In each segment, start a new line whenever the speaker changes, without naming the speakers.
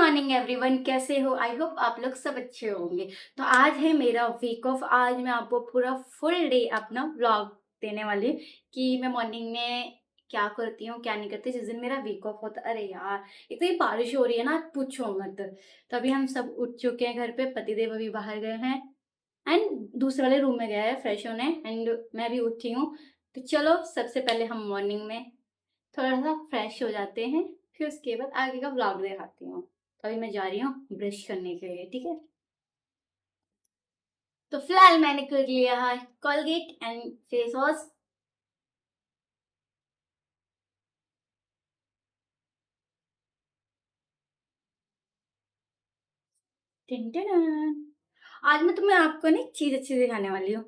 Morning everyone, कैसे हो? I hope आप लोग सब अच्छे होंगे। तो आज है मेरा वीक ऑफ। आज मैं आपको पूरा फुल डे अपना व्लॉग देने वाली हूँ कि मैं मॉर्निंग में क्या करती हूँ क्या नहीं करती जिस दिन मेरा वीक ऑफ होता है। अरे यार, इतनी बारिश हो रही है ना, पूछो मत। तभी हम सब उठ चुके हैं घर पे, पतिदेव अभी बाहर गए हैं एंड दूसरे वाले रूम में गया है फ्रेश होने, एंड मैं भी उठी हूँ। तो चलो, सबसे पहले हम मॉर्निंग में थोड़ा-सा फ्रेश हो जाते हैं, फिर उसके बाद आगे का व्लॉग दिखाती हूँ। तो अभी मैं जा रही हूँ ब्रश करने के लिए, ठीक है? तो फिलहाल मैंने कर लिया है Colgate and face wash. Tin tin. आज मैं तुम्हें आपको ना एक चीज़ अच्छी दिखाने वाली हूँ।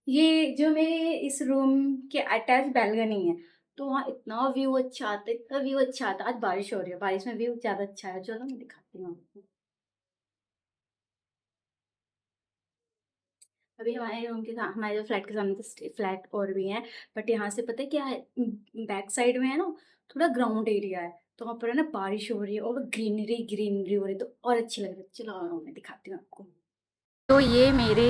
ये जो मेरे इस रूम के अटैच बैल्कनी है, तो वहाँ इतना व्यू अच्छा आता है, इतना व्यू अच्छा आता है। आज बारिश हो रही है, बारिश में व्यू ज़्यादा अच्छा है। चलो मैं दिखाती हूँ आपको। अभी हमारे रूम के हमारे जो फ्लैट के सामने तो फ्लैट और भी हैं, बट यहाँ से पता है क्या है, बैक साइड में है ना, थोड़ा ग्राउंड एरिया है, तो वहाँ पर है ना बारिश हो रही है और ग्रीनरी ग्रीनरी हो रही है, तो और अच्छी लग रही है। चलो आओ, मैं दिखाती हूँ आपको। तो ये मेरे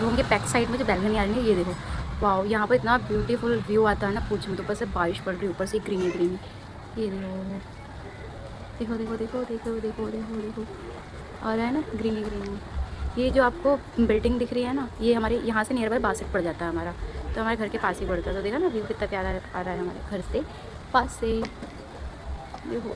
रूम के बैक साइड में जो बैल्कनी आ रही है, ये देखो। वाओ, यहाँ पर इतना ब्यूटीफुल व्यू आता है ना, पूछो मत। ऊपर से बारिश पड़ रही है, ऊपर से ग्रीनी ग्रीनी। ये देखो देखो देखो देखो देखो देखो देखो, और है ना ग्रीनी ग्रीनी। ये जो आपको बिल्डिंग दिख रही है ना, ये हमारे यहाँ से नियर बाय 62 पड़ जाता है हमारा, तो हमारे घर के पास ही पड़ता है। तो देखा ना व्यू कितना प्यारा आ रहा है हमारे घर से पास से। देखो,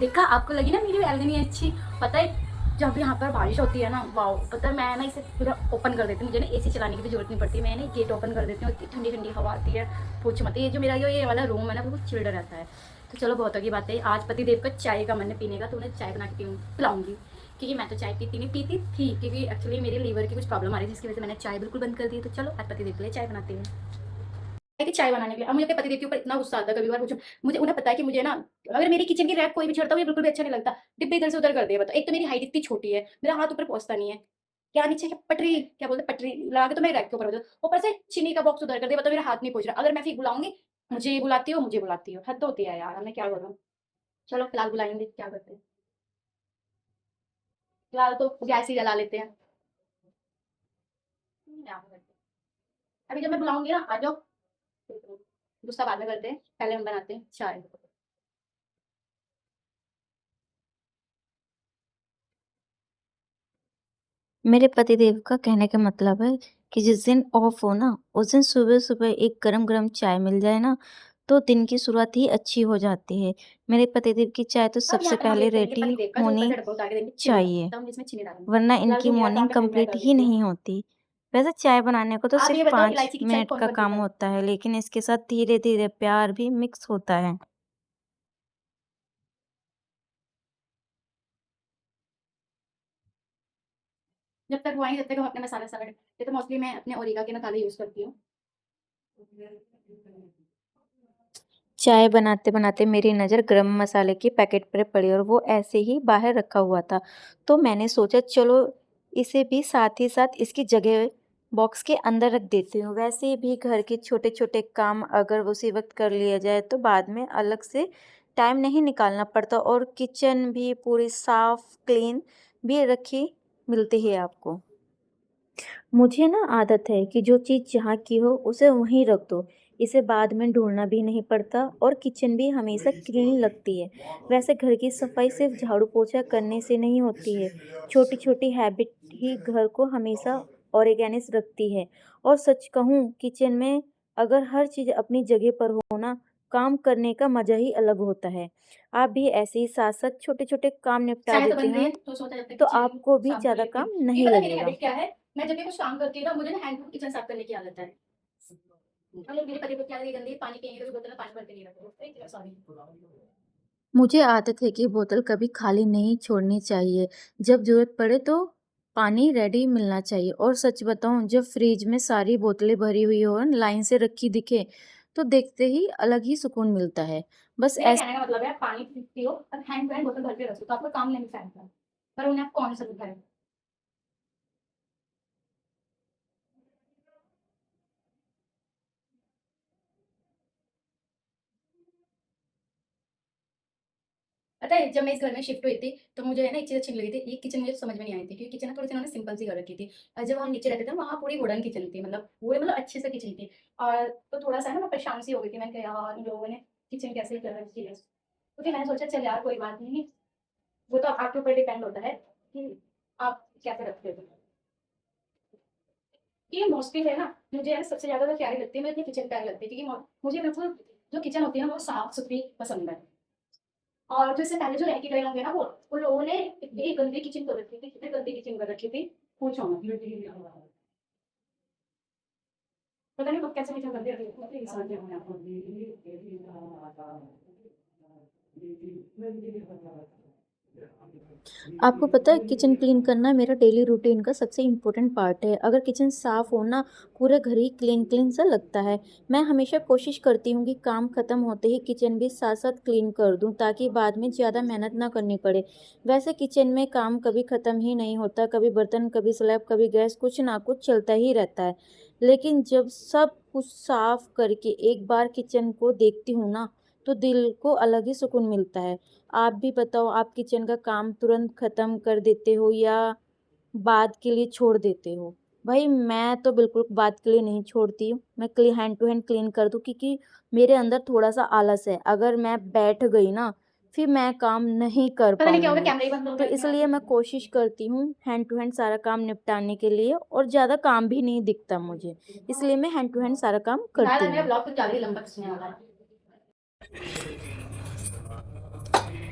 देखा आपको लगी ना मेरी बैल्कनी अच्छी? पता है, जब यहाँ पर बारिश होती है ना, वाओ, पता है मैं ना इसे पूरा ओपन कर देती हूँ। मुझे ना एसी चलाने की भी जरूरत नहीं पड़ती, मैं ना गेट ओपन कर देती हूँ, इतनी ठंडी ठंडी हवा आती है, पूछ मत। ये जो मेरा ये वाला रूम है ना, बिल्कुल चिल्ड रहता है। तो चलो, बहुत की बात है। आज पति देव का चाय का मन है पीने का, तो उन्हें चाय बना के पिलाऊंगी, क्योंकि मैं तो चाय पीती नहीं, पीती थी, क्योंकि एक्चुअली मेरे लीवर की कुछ प्रॉब्लम आ रही थी, जिसकी वजह से मैंने चाय बिल्कुल बंद कर दी। तो चलो, आज पति देव के लिए चाय बनाती हूँ। कि चाय बनाने के लिए। अब मुझे अपने पतिदेव के ऊपर इतना गुस्सा आता है, कभी बार पूछो। मुझे उन्हें पता है कि मुझे ना, अगर मेरी किचन की रैक कोई भी छेड़ता है, मुझे बिल्कुल भी अच्छा नहीं लगता। डिब्बे इधर से उधर कर दिया। बताओ, एक तो मेरी हाइट इतनी छोटी है, मेरा हाथ ऊपर पहुंचता नहीं है। क्या नीचे क्या पटरी, क्या बोलते हैं, पटरी लगा के तो मैं रैक के ऊपर रख दो। ऊपर से चीनी का बॉक्स उधर कर दिया। बताओ, मेरा हाथ नहीं पहुंच रहा। अगर मैं फिर बुलाऊंगी, मुझे बुलाती हो, हद होती है यार, मैं क्या करूँ। चलो, फिलहाल बुलाएंगे, क्या करते हैं। फिलहाल तो गैस ही जला लेते हैं। अभी जब मैं बुलाऊंगी ना, आ जाओ। गुस्सा बाद में करते हैं, पहले हम बनाते हैं चाय।
मेरे पतिदेव का कहने का मतलब है कि जिस दिन ऑफ हो ना, उस दिन सुबह-सुबह एक गरम-गरम चाय मिल जाए ना, तो दिन की शुरुआत ही अच्छी हो जाती है। मेरे पतिदेव की चाय तो
अब
सबसे
यहाँ पे हम
पहले
वेट करेंगे
रेडी
पति देव का, जो ऊपर
होनी
से डब्बा उतार के देंगे चीनी का,
चाहिए,
तब हम इसमें चीनी डालेंगे।
वरना
फिलहाल
इनकी
तो मेरा काम
मॉर्निंग
है, मैं
कंप्लीट
कर
ही
लेती हूँ।
नहीं होती। वैसे चाय बनाने को तो
आप
सिर्फ
ये बताओ,
5
इलायची की चाय
मिनट
कौन
का
कौन
काम
पीता है?
होता है, लेकिन इसके साथ धीरे-धीरे प्यार भी मिक्स होता है।
जब तक वो आएँगे तब तक हम अपने मसाला वसाला, ये तो मोस्टली मैं अपने ओरिगा के मसाले यूज़ करती हूँ।
चाय बनाते-बनाते मेरी नज़र गरम मसाले के पैकेट पर पड़ी और वो ऐसे ही बाहर रखा हुआ था। तो मैंने सोचा चलो इसे भी साथ ही साथ इसकी जगह बॉक्स के अंदर रख देती हूँ। वैसे भी घर के छोटे-छोटे काम अगर उसी वक़्त कर लिया जाए तो बाद में अलग से टाइम नहीं निकालना पड़ता और किचन भी पूरी साफ़ क्लीन भी रखी मिलती है आपको। मुझे ना आदत है कि जो चीज़ जहाँ की हो उसे वहीं रख दो। इसे बाद में ढूँढना भी नहीं पड़ता और किचन भी हमेशा क्लीन लगती है। वैसे घर की सफाई सिर्फ झाड़ू-पोछा करने से नहीं होती है। छोटी-छोटी हैबिट ही घर को हमेशा ऑर्गेनाइज़ रखती है। और सच कहूँ किचन में अगर हर चीज़ अपनी जगह पर हो ना, काम करने का मज़ा ही अलग होता है। आप भी ऐसे ही साथ-साथ छोटे-छोटे काम निपटा
चाय तो
देते
बन रही है,
हैं,
तो सोचा जब तक
तो
कि चीनी
आपको भी
शाम को
ज़्यादा
लेती हूँ।
काम
क्योंकि
नहीं
पता है मेरी
लगेगा।
हैबिट क्या है, मैं जब भी कुछ काम करती हूँ ना, मुझे ना हैंड टू किचन साफ करने की आदत है। मतलब मेरे पति को क्या है, गंदी पानी पिएँगे तो बोतल में पानी भर के नहीं रखो। सॉरी।
मुझे आदत है कि बोतल कभी खाली नहीं छोड़नी चाहिए। जब ज़रूरत पड़े तो पानी रेडी मिलना चाहिए और सच बताऊँ जब फ्रिज में सारी बोतलें भरी हुई हो और लाइन से रखी दिखे, तो देखते ही अलग ही सुकून मिलता है। बस
मेरा
ऐस
कहने का मतलब है, पानी पियो और हैंड टू हैंड बोतल भर के रखो, तो आपका काम नहीं फैलता। पर उन्हें आप कौन सा दिखाएँ? पता है जब मैं इस घर में शिफ्ट हुई थी, तो मुझे है ना एक चीज़ अच्छी नहीं लगी थी, ये किचन मुझे समझ में नहीं आई थी, क्योंकि किचन ना थोड़ी-सी इन्होंने सिंपल सी कर रखी थी। और जब हम नीचे रहते थे वहाँ पूरी वुडन किचन थी, मतलब पूरे मतलब अच्छे से किचन थी। और तो थोड़ा-सा है ना मैं परेशान सी हो गई थी, मैंने कहा यार इन लोगों ने किचन कैसे कर रखी है। तो फिर मैंने सोचा चल यार कोई बात नहीं, वो तो आपके ऊपर डिपेंड होता है कि आप कैसे रखते हो। ये मोस्टली है ना, मुझे है सबसे ज़्यादा तो प्यारी लगती है, मुझे अपनी किचन प्यारी लगती है, क्योंकि मुझे बिल्कुल जो किचन होती है ना वो साफ-सुथरी पसंद है। और जो इससे पहले जो रह के गए होंगे ना वो, उन लोगों ने इतनी गंदी किचन कर रखी थी, इतनी गंदी किचन कर रखी थी, पूछो मत। पता नहीं कब कैसे किचन गंदी रखी थी, मतलब इंसान जो है आपको।
आपको पता है किचन क्लीन करना मेरा डेली रूटीन का सबसे इम्पोर्टेंट पार्ट है। अगर किचन साफ़ हो ना, पूरा घर ही क्लीन क्लीन सा लगता है। मैं हमेशा कोशिश करती हूँ कि काम ख़त्म होते ही किचन भी साथ-साथ क्लीन कर दूँ, ताकि बाद में ज़्यादा मेहनत ना करनी पड़े। वैसे किचन में काम कभी ख़त्म ही नहीं होता, कभी बर्तन, कभी स्लैब, कभी गैस, कुछ ना कुछ चलता ही रहता है। लेकिन जब सब कुछ साफ़ करके एक बार किचन को देखती हूँ ना, तो दिल को अलग ही सुकून मिलता है। आप भी बताओ, आप किचन का काम तुरंत ख़त्म कर देते हो या बाद के लिए छोड़ देते हो? भाई मैं तो बिल्कुल बाद के लिए नहीं छोड़ती हूँ। मैं हैंड टू हैंड क्लीन कर दूँ, क्योंकि मेरे अंदर थोड़ा-सा आलस है। अगर मैं बैठ गई ना, फिर मैं काम नहीं कर
पता नहीं क्या हो गया,
पाऊँगी।
कैमरा ही बंद हो
तो
गया अपने आप
इसलिए
ही।
मैं कोशिश करती हूँ हैंड टू हैंड सारा काम निपटाने के लिए, और ज़्यादा काम भी नहीं दिखता मुझे। इसलिए मैं हैंड टू हैंड सारा काम
यार
करती
मेरा
हूँ।
ब्लॉग कुछ ज़्यादा ही लंबा खिंचने वाला है।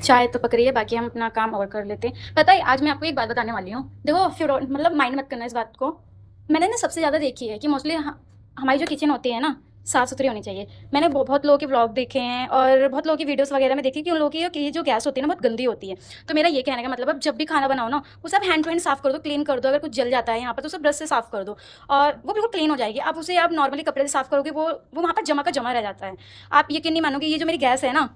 चाय तो पक रही है, बाकी हम अपना काम और कर लेते हैं। पता है आज मैं आपको एक बात बताने वाली हूँ। देखो फिर मतलब माइंड मत करना इस बात को। मैंने ना सबसे ज़्यादा देखी है कि मोस्टली हमारी जो किचन होती है ना, साफ़-सुथरी होनी चाहिए। मैंने बहुत लोगों के व्लॉग देखे हैं और बहुत लोगों की वीडियोज़ वगैरह में देखी कि उन लोगों की जो गैस होती है ना बहुत गंदी होती है। तो मेरा ये कहने का मतलब अब जब भी खाना बनाओ ना, उसे आप हैंड टू हैंड साफ़ कर दो, क्लीन कर दो। अगर कुछ जल जाता है यहाँ पर तो उसे ब्रश से साफ़ कर दो और वो बिल्कुल क्लीन हो जाएगी। आप उसे आप नॉर्मली कपड़े से साफ़ करोगे वो वहाँ पर जमा का जमा रह जाता है। आप यकीन नहीं मानोगे, ये जो मेरी गैस है ना,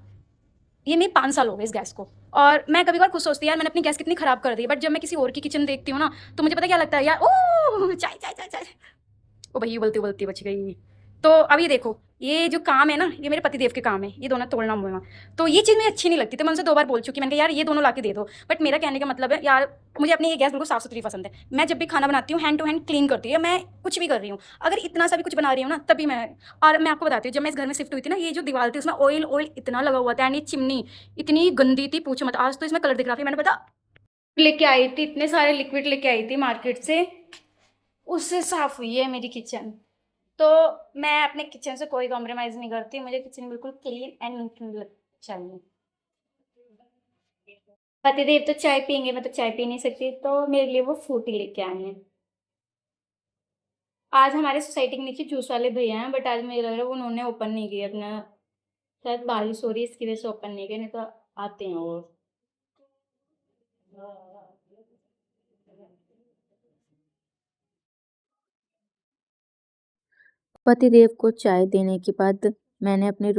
ये मेरी 5 साल हो गए इस गैस को। और मैं कभी-कभार खुद सोचती हूँ यार मैंने अपनी गैस कितनी खराब कर दी है। बट जब मैं किसी और की किचन देखती हूँ ना, तो मुझे पता है क्या लगता है यार ओह! चाय, चाय, चाय, चाय। ओ भई उबलती-उबलती बच गई। तो अब ये देखो, ये जो काम है ना, ये मेरे पतिदेव के काम है, ये दोनों तोड़ना-मोड़ना। तो ये चीज़ मुझे अच्छी नहीं लगती, तो मैं उनसे 2 बार बोल चुकी, मैंने कहा यार ये दोनों लाके दे दो। बट मेरा कहने का मतलब है यार मुझे अपनी ये गैस बिल्कुल साफ-सुथरी पसंद है। मैं जब भी खाना बनाती हूँ हैंड टू हैंड क्लीन करती हूँ, या मैं कुछ भी कर रही हूँ। अगर इतना सा भी कुछ बना रही हूँ ना, तभी मैं। और मैं आपको बताती हूँ, जब मैं इस घर में शिफ्ट हुई थी ना, ये जो दीवार थी उसमें ऑयल इतना लगा हुआ था, एंड ये चिमनी इतनी गंदी थी पूछो मत। आज तो इसमें कलर दिख रहा था। मैंने पता लेके आई थी, इतने सारे लिक्विड लेके आई थी मार्केट से, उससे साफ हुई है मेरी किचन। तो मैं अपने किचन से कोई कॉम्प्रोमाइज़ नहीं करती, मुझे किचन बिल्कुल क्लीन एंड नीट लग चाहिए। पतिदेव तो चाय पिएँगे, मैं तो चाय पी नहीं सकती, तो मेरे लिए वो फ्रूटी लेके आए हैं। आज हमारे सोसाइटी के नीचे जूस वाले भैया हैं, बट आज मुझे लग रहा है वो उन्होंने ओपन नहीं किया अपना, शायद बारिश हो रही है इसकी वजह से ओपन नहीं किया, नहीं तो आते हैं वो।
पतिदेव को चाय देने के बाद मैं अपने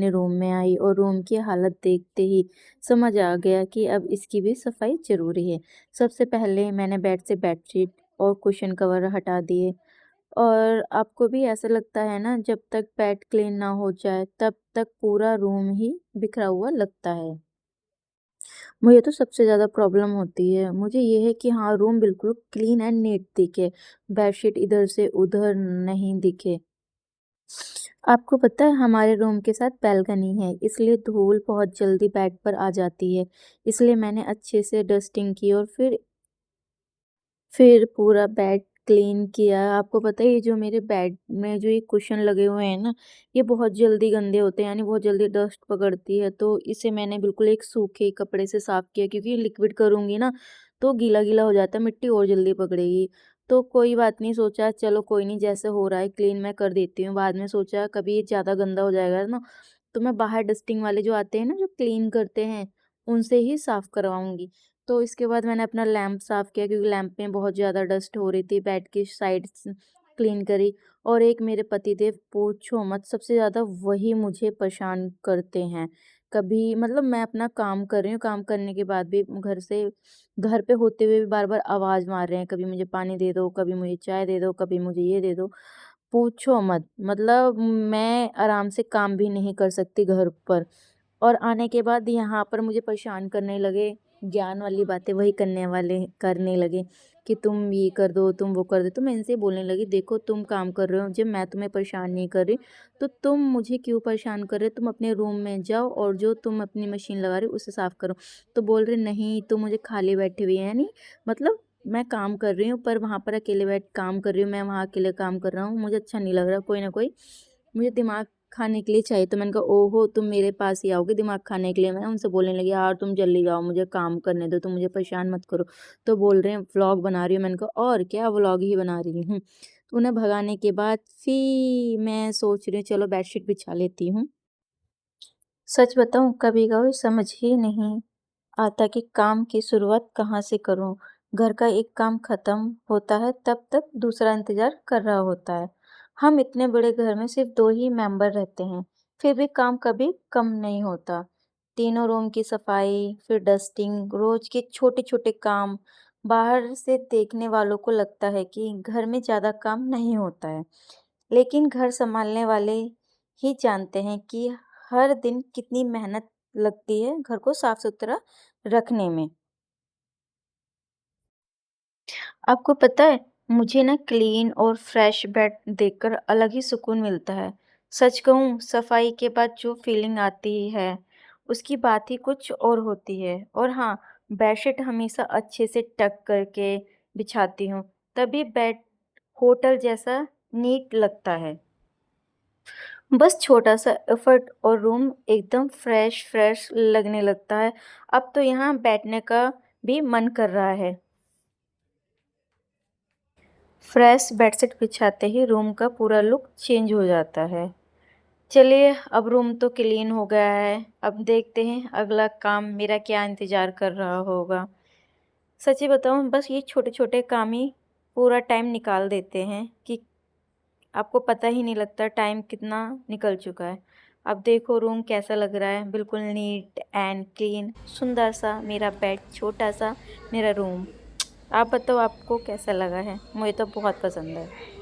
रूम में आई, और रूम की हालत देखते ही समझ आ गया कि अब इसकी भी सफाई ज़रूरी है। सबसे पहले मैंने बेड से बेडशीट और कुशन कवर हटा दिए, और आपको भी ऐसा लगता है ना, जब तक बेड क्लीन ना हो जाए तब तक पूरा रूम ही बिखरा हुआ लगता है। मुझे तो सबसे ज़्यादा प्रॉब्लम होती है, मुझे ये है कि हाँ, रूम बिल्कुल क्लीन एंड नीट दिखे, बेडशीट इधर से उधर नहीं दिखे। आपको पता है हमारे रूम के साथ बालकनी है, इसलिए धूल बहुत जल्दी बेड पर आ जाती है। इसलिए मैंने अच्छे से डस्टिंग की और फिर पूरा बेड क्लीन किया। आपको पता है ये जो मेरे बेड में जो ये कुशन लगे हुए हैं ना, ये बहुत जल्दी गंदे होते हैं, यानी बहुत जल्दी डस्ट पकड़ती है। तो इसे मैंने बिल्कुल एक सूखे कपड़े से साफ किया, क्योंकि लिक्विड करूँगी ना तो गीला-गीला हो जाता है, मिट्टी और जल्दी पकड़ेगी। तो कोई बात नहीं, सोचा चलो कोई नहीं, जैसे हो रहा है क्लीन मैं कर देती हूँ। बाद में सोचा कभी ये ज़्यादा गंदा हो जाएगा ना, तो मैं बाहर डस्टिंग वाले जो आते हैं ना, जो क्लीन करते हैं, उनसे ही साफ करवाऊँगी। तो इसके बाद मैंने अपना लैंप साफ़ किया, क्योंकि लैंप में बहुत ज़्यादा डस्ट हो रही थी, बेड की साइड्स क्लीन करी। और एक मेरे पतिदेव, पूछो मत, सबसे ज़्यादा वही मुझे परेशान करते हैं। कभी मतलब मैं अपना काम कर रही हूँ, काम करने के बाद भी घर पे होते हुए भी बार-बार आवाज़ मार रहे हैं, कभी मुझे पानी दे दो, कभी मुझे चाय दे दो, कभी मुझे ये दे दो। पूछो मत, मतलब मैं आराम से काम भी नहीं कर सकती घर पर। और आने के बाद यहाँ पर मुझे परेशान करने लगे, ज्ञान वाली बातें वही करने लगे कि तुम ये कर दो, तुम वो कर दो। तो मैं इनसे बोलने लगी, देखो तुम काम कर रहे हो, जब मैं तुम्हें परेशान नहीं कर रही, तो तुम मुझे क्यों परेशान कर रहे हो? तुम अपने रूम में जाओ और जो तुम अपनी मशीन लगा रहे हो उसे साफ़ करो। तो बोल रहे, नहीं तुम मुझे खाली बैठी हुई है, यानी मतलब मैं काम कर रही हूँ पर वहाँ पर अकेले बैठ काम कर रही हूँ, मैं वहाँ अकेले काम कर रहा हूँ, मुझे अच्छा नहीं लग रहा, कोई ना कोई मुझे दिमाग खाने के लिए चाहिए। तो मैंने कहा, ओहो तुम मेरे पास ही आओगे दिमाग खाने के लिए? मैं उनसे बोलने लगी, यार तुम जल्दी जाओ, मुझे काम करने दो, तुम मुझे परेशान मत करो। तो बोल रहे हैं व्लॉग बना रही हूँ। मैंने कहा, और क्या, व्लॉग ही बना रही हूँ। तो उन्हें भगाने के बाद फिर मैं सोच रही हूँ चलो बेडशीट बिछा लेती हूँ। सच बताऊँ, कभी-कभी समझ ही नहीं आता कि काम की शुरुआत कहाँ से करूँ। घर का एक काम खत्म होता है तब तक दूसरा इंतज़ार कर रहा होता है। हम इतने बड़े घर में सिर्फ़ 2 ही मेंबर रहते हैं, फिर भी काम कभी कम नहीं होता। तीनों रूम की सफाई, फिर डस्टिंग, रोज़ के छोटे-छोटे काम। बाहर से देखने वालों को लगता है कि घर में ज़्यादा काम नहीं होता है, लेकिन घर सँभालने वाले ही जानते हैं कि हर दिन कितनी मेहनत लगती है घर को साफ-सुथरा रखने में। आपको पता है, मुझे ना क्लीन और फ्रेश बेड देखकर अलग ही सुकून मिलता है। सच कहूँ, सफाई के बाद जो फीलिंग आती है, उसकी बात ही कुछ और होती है। और हाँ, बेडशीट हमेशा अच्छे से टक करके बिछाती हूँ, तभी बेड होटल जैसा नीट लगता है। बस छोटा-सा एफर्ट और रूम एकदम फ्रेश फ्रेश लगने लगता है। अब तो यहाँ बैठने का भी मन कर रहा है। फ्रेश बेडशीट बिछाते ही रूम का पूरा लुक चेंज हो जाता है। चलिए, अब रूम तो क्लीन हो गया है, अब देखते हैं अगला काम मेरा क्या इंतज़ार कर रहा होगा। सच्ची बताऊँ, बस ये छोटे-छोटे काम ही पूरा टाइम निकाल देते हैं कि आपको पता ही नहीं लगता टाइम कितना निकल चुका है। अब देखो रूम कैसा लग रहा है, बिल्कुल नीट एंड क्लीन, सुंदर सा मेरा बेड, छोटा सा मेरा रूम। आप बताओ आपको कैसा लगा है? मुझे तो बहुत पसंद है।